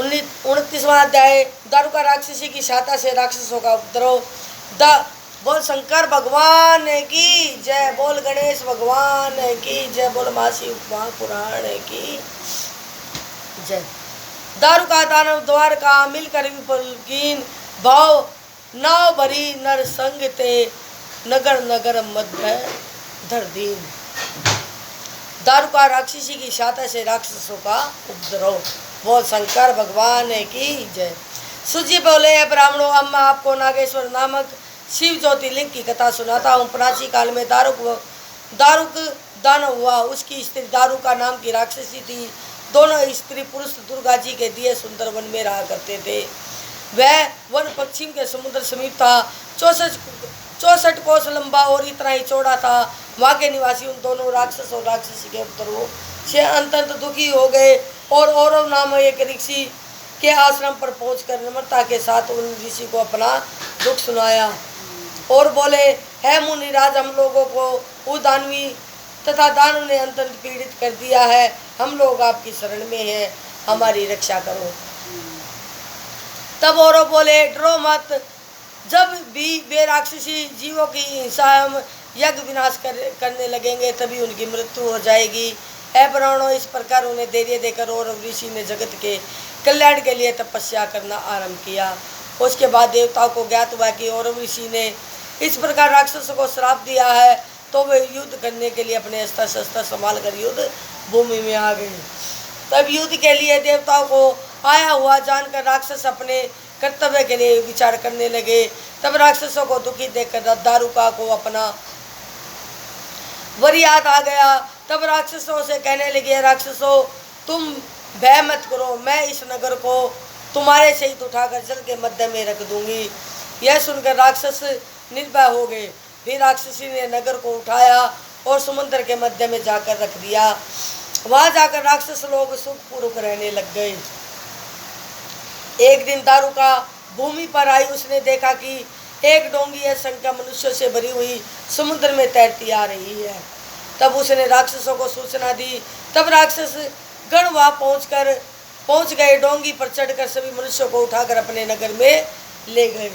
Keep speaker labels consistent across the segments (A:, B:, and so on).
A: 29वां अध्याय। दारुका राक्षसी की सहायता से राक्षसों का उपद्रव। बोल शंकर भगवान की जय, बोल गणेश भगवान की जय, बोल महाशिव महापुराण की जय। दारुका दानव द्वारका मिलकर विपुलकीन भाव, नाव भरी नर संग ते नगर नगर मध्य धर दीन। दारुका राक्षसी की सहायता से राक्षसों का उपद्रव। बोल शंकर भगवान की जय। सुजी बोले, ब्राह्मणों, अब मैं आपको नागेश्वर नामक शिव ज्योतिर्लिंग की कथा सुनाता हूँ। प्राचीन काल में दारुक दानव हुआ। उसकी स्त्री दारुका नाम की राक्षसी थी। दोनों स्त्री पुरुष दुर्गा जी के दिए सुंदर वन में रहा करते थे। वह वन पश्चिम के समुद्र समीप था। 64 कोस लंबा और इतना ही चौड़ा था। वहाँ के निवासी उन दोनों राक्षस और राक्षसी के उपद्रवों से अत्यंत दुखी हो गए और औरव नाम एक ऋषि के आश्रम पर पहुंचकर नम्रता के साथ उन ऋषि को अपना दुख सुनाया और बोले, है मुनिराज, हम लोगों को उस दानवी तथा दानव ने अत्यंत पीड़ित कर दिया है। हम लोग आपकी शरण में हैं, हमारी रक्षा करो। तब औरव बोले, डरो मत। जब भी वे राक्षसी जीवों की हिंसा एवं यज्ञ विनाश करने लगेंगे तभी उनकी मृत्यु हो जाएगी। ब्राह्मणों, इस प्रकार उन्हें धैर्य देकर औरव ऋषि ने जगत के कल्याण के लिए तपस्या करना आरंभ किया। उसके बाद देवताओं को ज्ञात हुआ कि औरव ऋषि ने इस प्रकार राक्षसों को श्राप दिया है, तो वे युद्ध करने के लिए अपने अस्त्र शस्त्र संभाल कर युद्ध भूमि में आ गए। तब युद्ध के लिए देवताओं को आया हुआ जानकर राक्षस अपने कर्तव्य के लिए विचार करने लगे। तब राक्षसों को दुखी देखकर दारुका को अपना वर याद आ गया। तब राक्षसों से कहने लगे, राक्षसों, तुम भय मत करो, मैं इस नगर को तुम्हारे सहित उठाकर जल के मध्य में रख दूंगी। यह सुनकर राक्षस निर्भय हो गए। फिर राक्षसी ने नगर को उठाया और समुद्र के मध्य में जाकर रख दिया। वहां जाकर राक्षस लोग सुखपूर्वक रहने लग गए। एक दिन दारुका भूमि पर आई। उसने देखा कि एक डोंगी असंख्य मनुष्यों से भरी हुई समुद्र में तैरती आ रही है। तब उसने राक्षसों को सूचना दी। तब राक्षस गण वहां पहुंच गए। डोंगी पर चढ़कर सभी मनुष्यों को उठाकर अपने नगर में ले गए।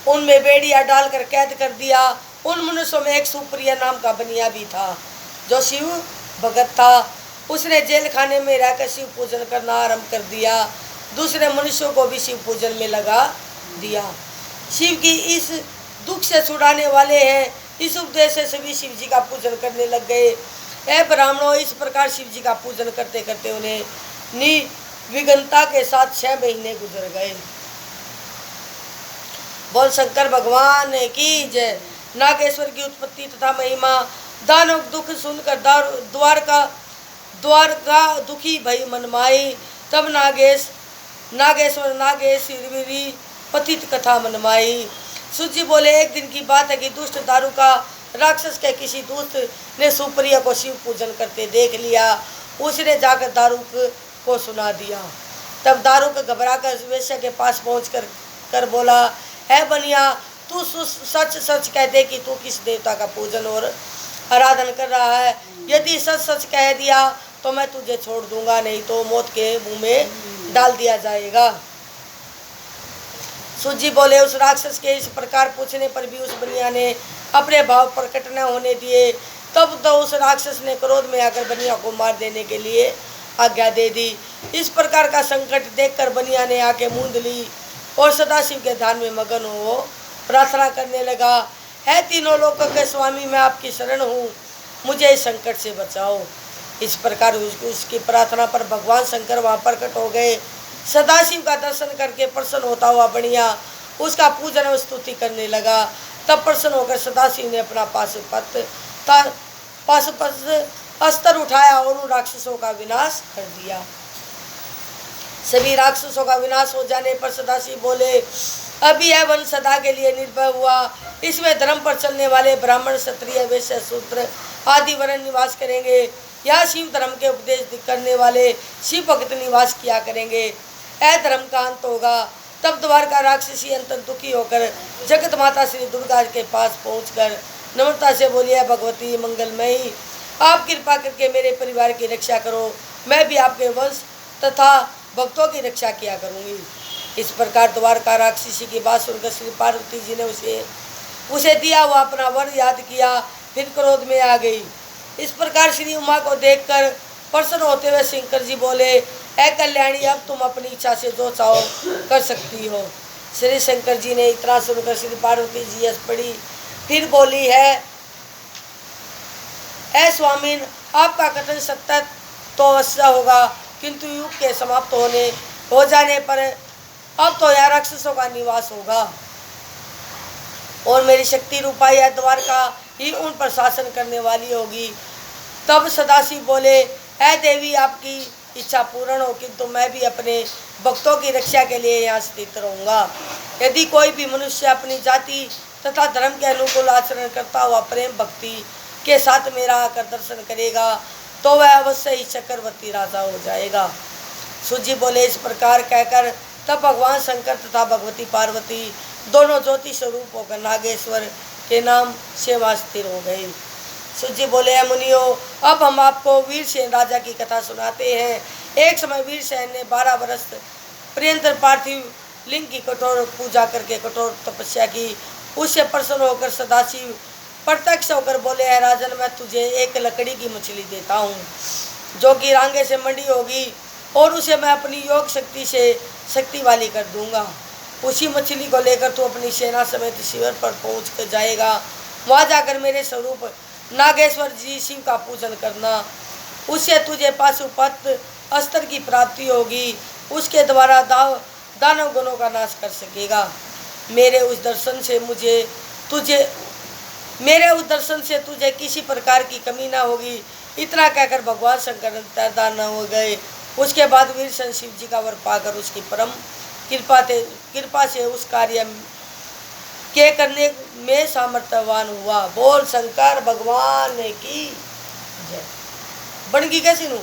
A: उनमें बेड़िया डालकर कैद कर दिया। उन मनुष्यों में एक सुप्रिया नाम का बनिया भी था, जो शिव भगत था। उसने जेल खाने में रहकर शिव पूजन करना आरंभ कर दिया। दूसरे मनुष्यों को भी शिव पूजन में लगा दिया। शिव की इस दुख से छुड़ाने वाले हैं, इस उपदेश से सभी शिव जी का पूजन करने लग गए। ब्राह्मणों, इस प्रकार शिव जी का पूजन करते करते उन्हें निर्विघ्नता के साथ 6 महीने गुजर गए। बोल शंकर भगवान की जय। नागेश्वर की उत्पत्ति तथा महिमा। दानव दुख सुनकर द्वारका दुखी भई मनमाई। तब नागेश्वर नागेश्वरी पतित कथा मनमाई। सूजी बोले, एक दिन की बात है कि दुष्ट दारुका राक्षस के किसी दोस्त ने सुप्रिया को शिव पूजन करते देख लिया। उसने जाकर दारुक को सुना दिया। तब दारुक घबराकर वेश्या के पास पहुँच कर बोला, है बनिया, तू सच सच कह दे कि तू किस देवता का पूजन और आराधन कर रहा है। यदि सच सच कह दिया तो मैं तुझे छोड़ दूंगा, नहीं तो मौत के मुंह में डाल दिया जाएगा। सूजी बोले, उस राक्षस के इस प्रकार पूछने पर भी उस बनिया ने अपने भाव प्रकट न होने दिए। तब तो उस राक्षस ने क्रोध में आकर बनिया को मार देने के लिए आज्ञा दे दी। इस प्रकार का संकट देखकर बनिया ने आंखें मूंद ली और सदाशिव के ध्यान में मगन हो प्रार्थना करने लगा, है तीनों लोकों के स्वामी, मैं आपकी शरण हूँ, मुझे इस संकट से बचाओ। इस प्रकार उसकी प्रार्थना पर भगवान शंकर वहाँ प्रकट हो गए। सदाशिव का दर्शन करके प्रसन्न होता हुआ बनिया उसका पूजन और स्तुति करने लगा। तब प्रसन्न होकर सदाशिव ने अपना पाशुपत अस्त्र उठाया और उन राक्षसों का विनाश कर दिया। सभी राक्षसों का विनाश हो जाने पर सदाशिव बोले, अभी यह वन सदा के लिए निर्भय हुआ। इसमें धर्म पर चलने वाले ब्राह्मण, क्षत्रिय, वैश्य, शूद्र आदि वर्ण निवास करेंगे। यहाँ शिव धर्म के उपदेश करने वाले शिव भक्त निवास किया करेंगे। धर्म का अंत होगा। तब द्वारका राक्षसी अंत दुखी होकर जगत माता श्री दुर्गा के पास पहुंचकर नम्रता से बोली, है भगवती मंगलमयी, आप कृपा करके मेरे परिवार की रक्षा करो। मैं भी आपके वंश तथा भक्तों की रक्षा किया करूँगी। इस प्रकार द्वारका राक्षसी की बात सुनकर श्री पार्वती जी ने उसे दिया हुआ अपना वर याद किया, फिर क्रोध में आ गई। इस प्रकार श्री उमा को देखकर प्रसन्न होते हुए शंकर जी बोले, ऐ कल्याणी, अब तुम अपनी इच्छा से जो चाहो कर सकती हो। श्री शंकर जी ने इतना सुनकर श्री पार्वती जी हंस पड़ी, फिर बोली है, ऐ स्वामीन, आपका कथन सत्य तो अवश्य होगा, किंतु युग के समाप्त हो जाने पर अब तो यहाँ राक्षसों का निवास होगा और मेरी शक्ति रूपा यह द्वारका ही उन पर शासन करने वाली होगी। तब सदाशिव बोले, ऐ देवी, आपकी इच्छा पूर्ण हो, किंतु मैं भी अपने भक्तों की रक्षा के लिए यहाँ स्थित रहूँगा। यदि कोई भी मनुष्य अपनी जाति तथा धर्म के अनुकूल आचरण करता हुआ प्रेम भक्ति के साथ मेरा आकर दर्शन करेगा तो वह अवश्य ही चक्रवर्ती राजा हो जाएगा। सूजी बोले, इस प्रकार कहकर तब भगवान शंकर तथा भगवती पार्वती दोनों ज्योति स्वरूप होकर नागेश्वर के नाम से वहाँ स्थिर हो गए। सूजी बोले, है मुनियो, अब हम आपको वीरसेन राजा की कथा सुनाते हैं। एक समय वीरसेन ने 12 वर्ष पर्यंत पार्थिव लिंग की कठोर पूजा करके कठोर तपस्या की। उससे प्रसन्न होकर सदाशिव प्रत्यक्ष होकर बोले, है राजन, मैं तुझे एक लकड़ी की मछली देता हूँ जो कि रांगे से मंडी होगी और उसे मैं अपनी योग शक्ति से शक्ति वाली कर दूंगा। उसी मछली को लेकर तू अपनी सेना समेत शिविर पर पहुँच कर जाएगा। वहाँ जाकर मेरे स्वरूप नागेश्वर जी शिव का पूजन करना। उससे तुझे पाशुपत अस्त्र की प्राप्ति होगी। उसके द्वारा दानव गुणों का नाश कर सकेगा। मेरे उस दर्शन से तुझे किसी प्रकार की कमी ना होगी। इतना कहकर भगवान शंकर अंतर्धान हो गए। उसके बाद वीरसेन शिव जी का वर पाकर उसकी परम कृपा से उस कार्य के करने में सामर्थ्यवान हुआ। बोल शंकर भगवान की जय। बन गई कैसी नू।